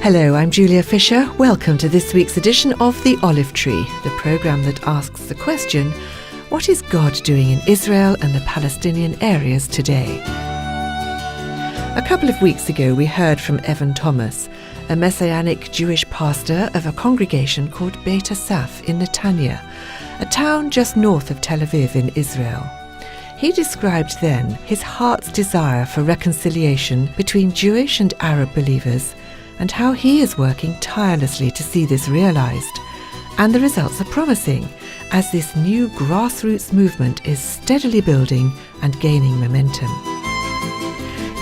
Hello, I'm Julia Fisher. Welcome to this week's edition of The Olive Tree, the programme that asks the question, what is God doing in Israel and the Palestinian areas today? A couple of weeks ago we heard from Evan Thomas, a Messianic Jewish pastor of a congregation called Beit Asaph in Netanya, a town just north of Tel Aviv in Israel. He described then his heart's desire for reconciliation between Jewish and Arab believers and how he is working tirelessly to see this realised. And the results are promising, as this new grassroots movement is steadily building and gaining momentum.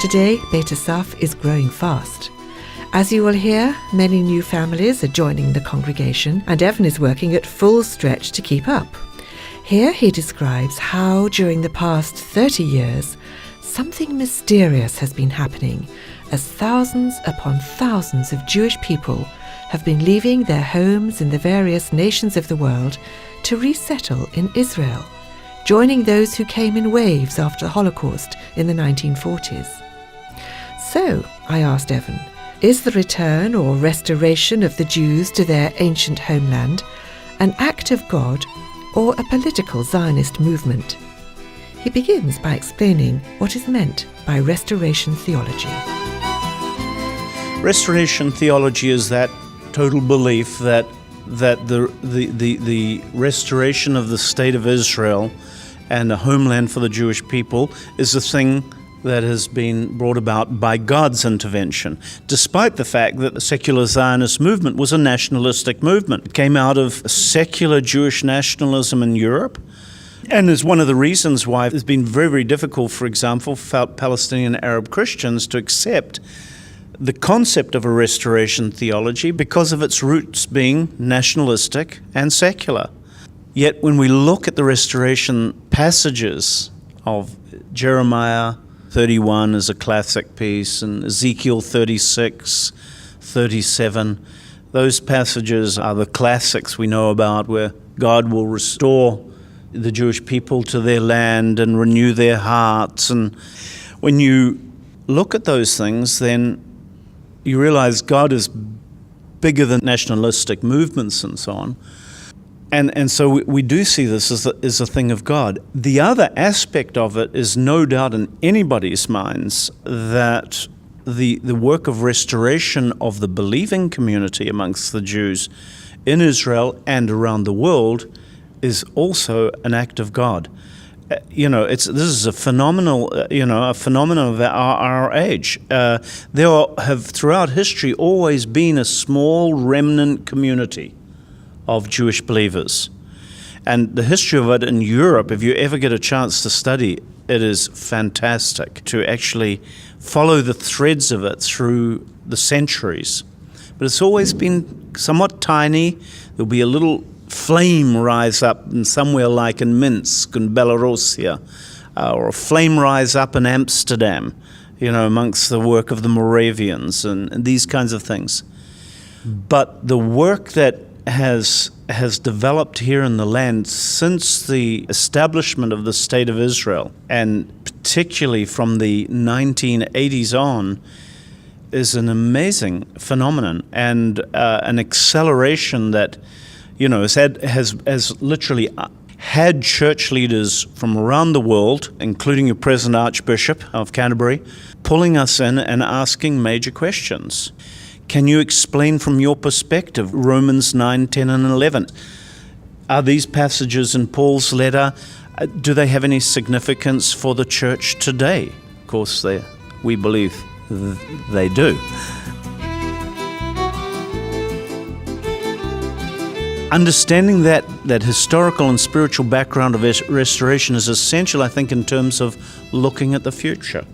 Today, Beit Asaph is growing fast. As you will hear, many new families are joining the congregation, and Evan is working at full stretch to keep up. Here he describes how, during the past 30 years, something mysterious has been happening, as thousands upon thousands of Jewish people have been leaving their homes in the various nations of the world to resettle in Israel, joining those who came in waves after the Holocaust in the 1940s. So, I asked Evan, is the return or restoration of the Jews to their ancient homeland an act of God or a political Zionist movement? He begins by explaining what is meant by restoration theology. Restoration theology is that total belief that the restoration of the state of Israel and a homeland for the Jewish people is a thing that has been brought about by God's intervention, despite the fact that the secular Zionist movement was a nationalistic movement. It came out of secular Jewish nationalism in Europe, and is one of the reasons why it's been very, very difficult, for example, for Palestinian Arab Christians to accept the concept of a restoration theology because of its roots being nationalistic and secular. Yet when we look at the restoration passages of Jeremiah 31 is a classic piece, and Ezekiel 36, 37, those passages are the classics we know about where God will restore the Jewish people to their land and renew their hearts. And when you look at those things, then you realize God is bigger than nationalistic movements and so on. And so we do see this as a thing of God. The other aspect of it is no doubt in anybody's minds that the work of restoration of the believing community amongst the Jews in Israel and around the world is also an act of God. This is a phenomenal, a phenomenon of our age. There have throughout history always been a small remnant community of Jewish believers. And the history of it in Europe, if you ever get a chance to study, it is fantastic to actually follow the threads of it through the centuries. But it's always been somewhat tiny. There'll be a little flame rise up in somewhere like in Minsk and Belarusia, or a flame rise up in Amsterdam, amongst the work of the Moravians and these kinds of things. But the work that has developed here in the land since the establishment of the State of Israel, and particularly from the 1980s on, is an amazing phenomenon and an acceleration that has literally had church leaders from around the world, including your present Archbishop of Canterbury, pulling us in and asking major questions. Can you explain from your perspective Romans 9, 10, and 11? Are these passages in Paul's letter, do they have any significance for the church today? Of course, we believe they do. Understanding that historical and spiritual background of restoration is essential, I think, in terms of looking at the future.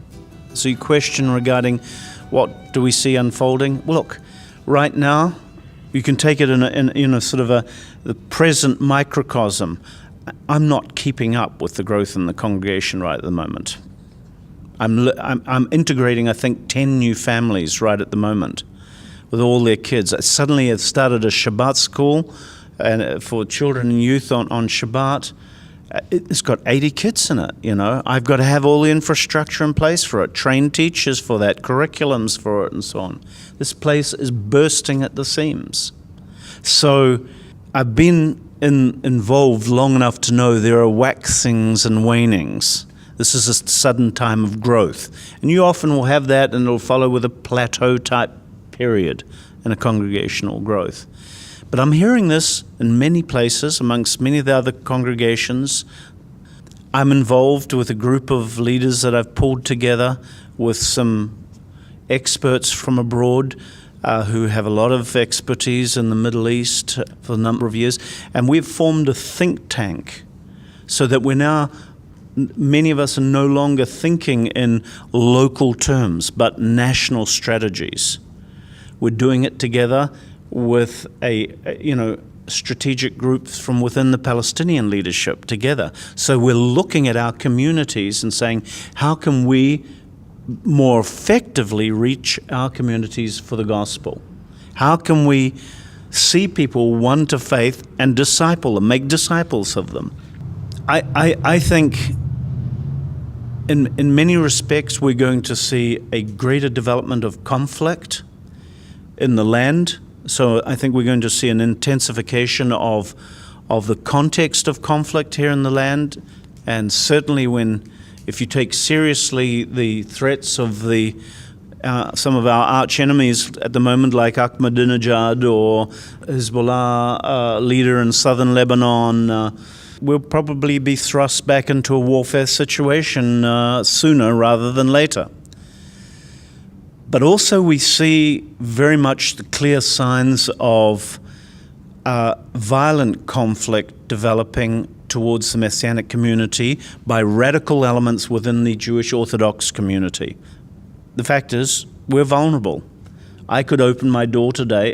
So your question regarding what do we see unfolding? Well, look, right now, you can take it in the present microcosm. I'm not keeping up with the growth in the congregation right at the moment. I'm integrating, I think, 10 new families right at the moment with all their kids. I suddenly have started a Shabbat school and for children and youth on Shabbat, It's got 80 kids in it, you know. I've got to have all the infrastructure in place for it, train teachers for that, curriculums for it, and so on. This place is bursting at the seams. So I've been involved long enough to know there are waxings and wanings. This is a sudden time of growth. And you often will have that, and it'll follow with a plateau-type period in a congregational growth. But I'm hearing this in many places, amongst many of the other congregations. I'm involved with a group of leaders that I've pulled together with some experts from abroad who have a lot of expertise in the Middle East for a number of years. And we've formed a think tank so that we're now, many of us are no longer thinking in local terms, but national strategies. We're doing it together with strategic groups from within the Palestinian leadership together. So we're looking at our communities and saying, how can we more effectively reach our communities for the gospel? How can we see people won to faith and disciple them, make disciples of them? I think in many respects we're going to see a greater development of conflict in the land. So I think we're going to see an intensification of the context of conflict here in the land. And certainly if you take seriously the threats of some of our arch enemies at the moment, like Ahmadinejad or Hezbollah leader in southern Lebanon, we'll probably be thrust back into a warfare situation sooner rather than later. But also we see very much the clear signs of violent conflict developing towards the Messianic community by radical elements within the Jewish Orthodox community. The fact is, we're vulnerable. I could open my door today,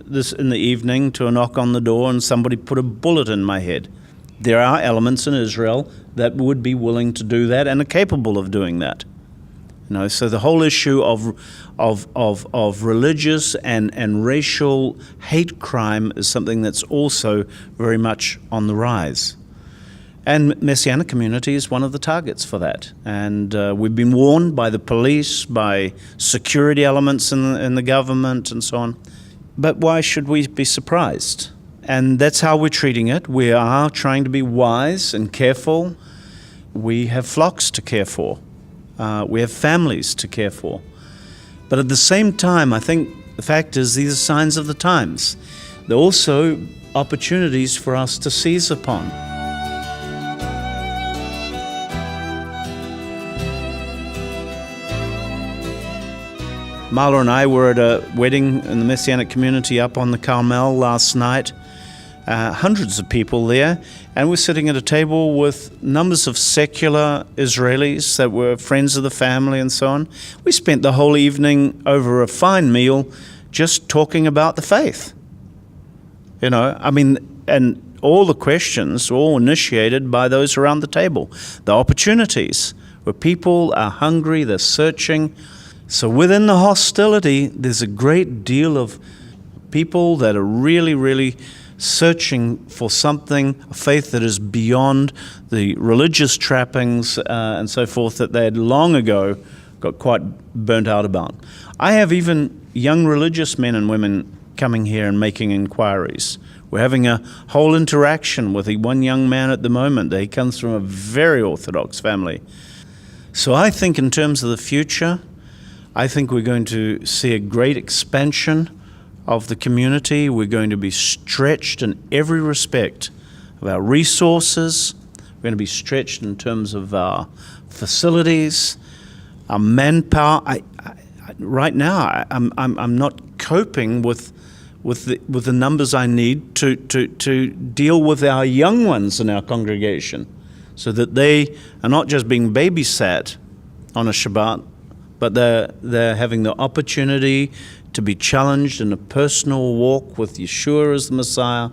this in the evening, to a knock on the door and somebody put a bullet in my head. There are elements in Israel that would be willing to do that and are capable of doing that. So the whole issue of religious and racial hate crime is something that's also very much on the rise. And Messianic community is one of the targets for that. And we've been warned by the police, by security elements in the government and so on. But why should we be surprised? And that's how we're treating it. We are trying to be wise and careful. We have flocks to care for. We have families to care for. But at the same time, I think the fact is these are signs of the times. They're also opportunities for us to seize upon. Marla and I were at a wedding in the Messianic community up on the Carmel last night. Hundreds of people there, and we're sitting at a table with numbers of secular Israelis that were friends of the family and so on. We spent the whole evening over a fine meal just talking about the faith. And all the questions were all initiated by those around the table. The opportunities where people are hungry, they're searching. So within the hostility, there's a great deal of people that are really, really searching for something, a faith that is beyond the religious trappings and so forth that they had long ago got quite burnt out about. I have even young religious men and women coming here and making inquiries. We're having a whole interaction with one young man at the moment. He comes from a very Orthodox family. So I think in terms of the future, I think we're going to see a great expansion of the community. We're going to be stretched in every respect of our resources. We're going to be stretched in terms of our facilities, our manpower. Right now, I'm not coping with the numbers I need to deal with our young ones in our congregation, so that they are not just being babysat on a Shabbat, but they're having the opportunity to be challenged in a personal walk with Yeshua as the Messiah,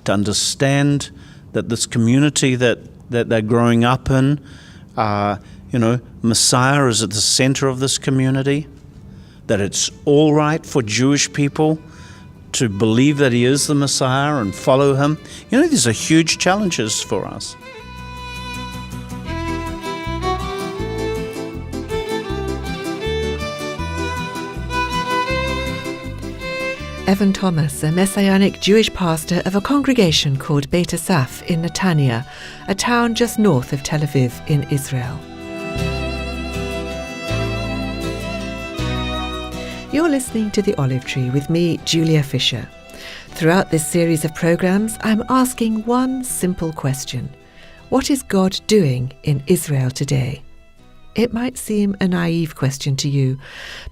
to understand that this community that they're growing up in, Messiah is at the center of this community, that it's all right for Jewish people to believe that he is the Messiah and follow him. You know, these are huge challenges for us. Evan Thomas, a Messianic Jewish pastor of a congregation called Beit Asaph in Netanya, a town just north of Tel Aviv in Israel. You're listening to The Olive Tree with me, Julia Fisher. Throughout this series of programmes, I'm asking one simple question. What is God doing in Israel today? It might seem a naive question to you,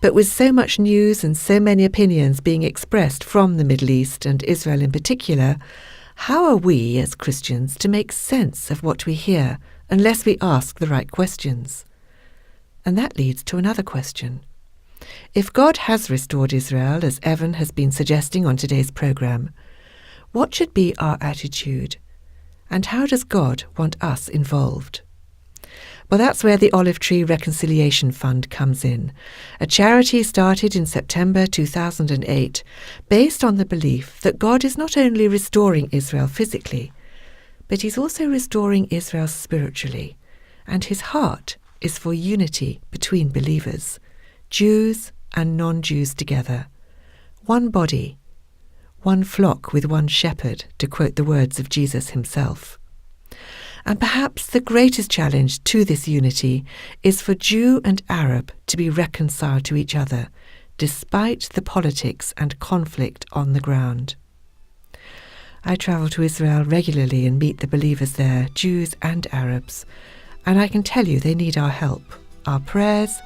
but with so much news and so many opinions being expressed from the Middle East and Israel in particular, how are we as Christians to make sense of what we hear unless we ask the right questions? And that leads to another question. If God has restored Israel, as Evan has been suggesting on today's programme, what should be our attitude? And how does God want us involved? Well, that's where the Olive Tree Reconciliation Fund comes in, a charity started in September 2008, based on the belief that God is not only restoring Israel physically, but he's also restoring Israel spiritually, and his heart is for unity between believers, Jews and non-Jews together. One body, one flock with one shepherd, to quote the words of Jesus himself. And perhaps the greatest challenge to this unity is for Jew and Arab to be reconciled to each other, despite the politics and conflict on the ground. I travel to Israel regularly and meet the believers there, Jews and Arabs, and I can tell you they need our help, our prayers,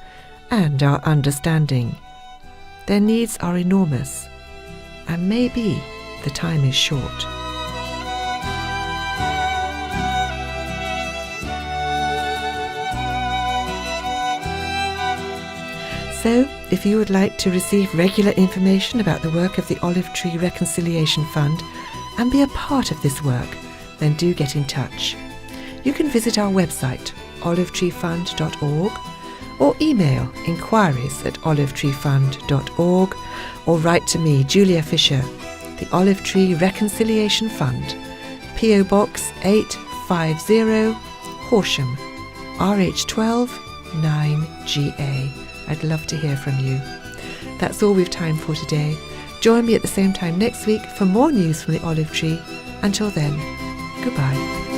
and our understanding. Their needs are enormous, and maybe the time is short. So, if you would like to receive regular information about the work of the Olive Tree Reconciliation Fund and be a part of this work, then do get in touch. You can visit our website, olivetreefund.org, or email inquiries@olivetreefund.org, or write to me, Julia Fisher, the Olive Tree Reconciliation Fund, P.O. Box 850, Horsham, RH12 9GA. I'd love to hear from you. That's all we've time for today. Join me at the same time next week for more news from the Olive Tree. Until then, goodbye.